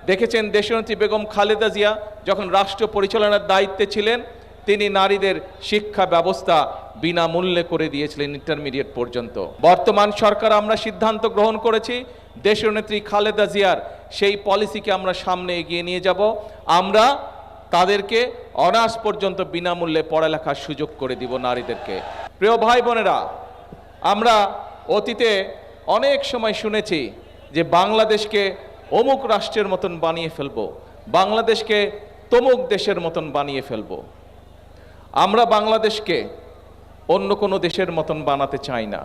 দেখেছেন দেশনেত্রী বেগম খালেদা জিয়া যখন রাষ্ট্র পরিচালনার দায়িত্বে ছিলেন, তিনি নারীদের শিক্ষা ব্যবস্থা বিনামূল্যে করে দিয়েছিলেন ইন্টারমিডিয়েট পর্যন্ত। বর্তমান সরকার আমরা সিদ্ধান্ত গ্রহণ করেছি দেশনেত্রী খালেদা জিয়ার সেই পলিসিকে আমরা সামনে এগিয়ে নিয়ে যাব। আমরা তাদেরকে অনার্স পর্যন্ত বিনামূল্যে পড়ালেখার সুযোগ করে দিব নারীদেরকে। প্রিয় ভাই বোনেরা, আমরা অতীতে অনেক সময় শুনেছি যে বাংলাদেশকে অমুক রাষ্ট্রের মতন বানিয়ে ফেলবো, বাংলাদেশকে তমুক দেশের মতন বানিয়ে ফেলবো। আমরা বাংলাদেশকে অন্য কোনো দেশের মতন বানাতে চাই না।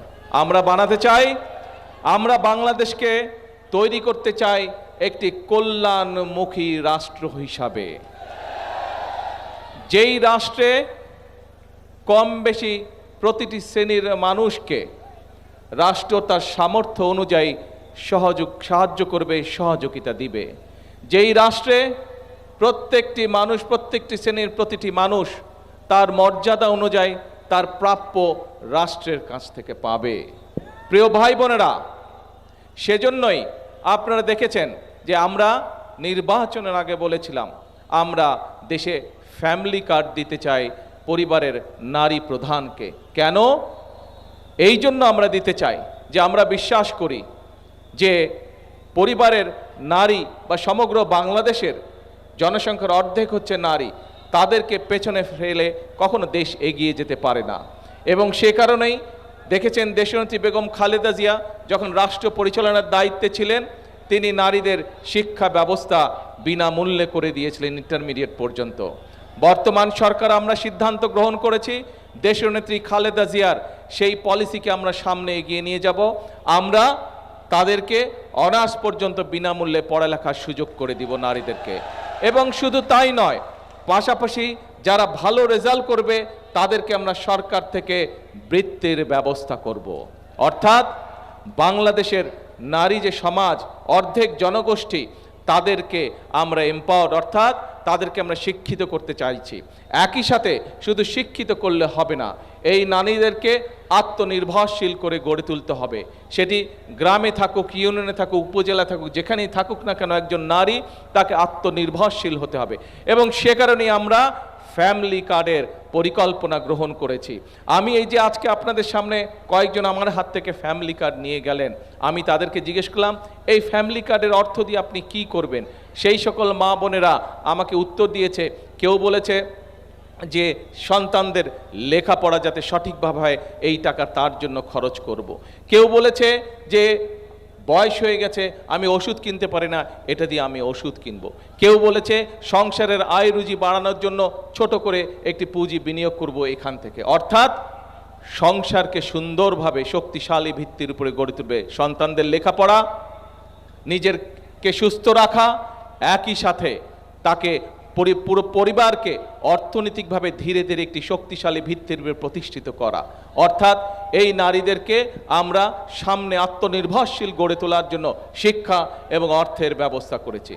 আমরা বাংলাদেশকে তৈরি করতে চাই একটি কল্যাণমুখী রাষ্ট্র হিসাবে, যেই রাষ্ট্রে কম বেশি প্রতিটি শ্রেণীর মানুষকে রাষ্ট্র তার সামর্থ্য অনুযায়ী সাহায্য করবে, সহযোগিতা দিবে। যেই রাষ্ট্রে প্রত্যেকটি মানুষ, প্রত্যেকটি শ্রেণীর প্রতিটি মানুষ তার মর্যাদা অনুযায়ী তার প্রাপ্য রাষ্ট্রের কাছ থেকে পাবে। প্রিয় ভাই বোনেরা, সেজন্যই আপনারা দেখেছেন যে আমরা নির্বাচনের আগে বলেছিলাম আমরা দেশে ফ্যামিলি কার্ড দিতে চাই পরিবারের নারী প্রধানকে। কেন? এই জন্য আমরা দিতে চাই যে আমরা বিশ্বাস করি যে পরিবারের নারী বা সমগ্র বাংলাদেশের জনসংখ্যার অর্ধেক হচ্ছে নারী, তাদেরকে পেছনে ফেলে কখনো দেশ এগিয়ে যেতে পারে না। এবং সে কারণেই দেখেছেন দেশনেত্রী বেগম খালেদা জিয়া যখন রাষ্ট্র পরিচালনার দায়িত্বে ছিলেন, তিনি নারীদের শিক্ষা ব্যবস্থা বিনামূল্যে করে দিয়েছিলেন ইন্টারমিডিয়েট পর্যন্ত। বর্তমান সরকার আমরা সিদ্ধান্ত গ্রহণ করেছি দেশনেত্রী খালেদা জিয়ার সেই পলিসিকে আমরা সামনে এগিয়ে নিয়ে যাব। আমরা তাদেরকে অনার্স পর্যন্ত বিনামূল্যে পড়ালেখার সুযোগ করে দিব নারীদেরকে। এবং শুধু তাই নয়, পাশাপাশি যারা ভালো রেজাল্ট করবে তাদেরকে আমরা সরকার থেকে বৃত্তির ব্যবস্থা করব। অর্থাৎ বাংলাদেশের নারী যে সমাজ, অর্ধেক জনগোষ্ঠী, তাদেরকে আমরা এম্পাওয়ার্ড, অর্থাৎ তাদেরকে আমরা শিক্ষিত করতে চাইছি। একই সাথে শুধু শিক্ষিত করলে হবে না, এই নারীদেরকে আত্মনির্ভরশীল করে গড়ে তুলতে হবে। সেটি গ্রামে থাকুক, ইউনিয়নে থাকুক, উপজেলা থাকুক, যেখানেই থাকুক না কেন, একজন নারী তাকে আত্মনির্ভরশীল হতে হবে। এবং সে কারণেই আমরা ফ্যামিলি কার্ডের পরিকল্পনা গ্রহণ করেছি। আমি এই যে আজকে আপনাদের সামনে কয়েকজন আমার হাত থেকে ফ্যামিলি কার্ড নিয়ে গেলেন, আমি তাদেরকে জিজ্ঞেস করলাম এই ফ্যামিলি কার্ডের অর্থ দিয়ে আপনি কি করবেন। সেই সকল মা বোনেরা আমাকে উত্তর দিয়েছে। কেউ বলেছে যে সন্তানদের লেখাপড়া যাতে সঠিকভাবে হয় এই টাকা তার জন্য খরচ করব। কেউ বলেছে যে বয়স হয়ে গেছে, আমি ওষুধ কিনতে পারি না, এটা দিয়ে আমি ওষুধ কিনবো। কেউ বলেছে সংসারের আয় রুজি বাড়ানোর জন্য ছোট করে একটি পুঁজি বিনিয়োগ করব এখান থেকে। অর্থাৎ সংসারকে সুন্দরভাবে শক্তিশালী ভিত্তির উপরে গড়ে তুলবে, সন্তানদের লেখাপড়া, নিজেরকে সুস্থ রাখা, একই সাথে তাকে পুরো পরিবারকে অর্থনৈতিকভাবে ধীরে ধীরে একটি শক্তিশালী ভিত্তির উপরে প্রতিষ্ঠিত করা। অর্থাৎ এই নারীদেরকে আমরা সামনে আত্মনির্ভরশীল গড়ে তোলার জন্য শিক্ষা এবং অর্থের ব্যবস্থা করেছি।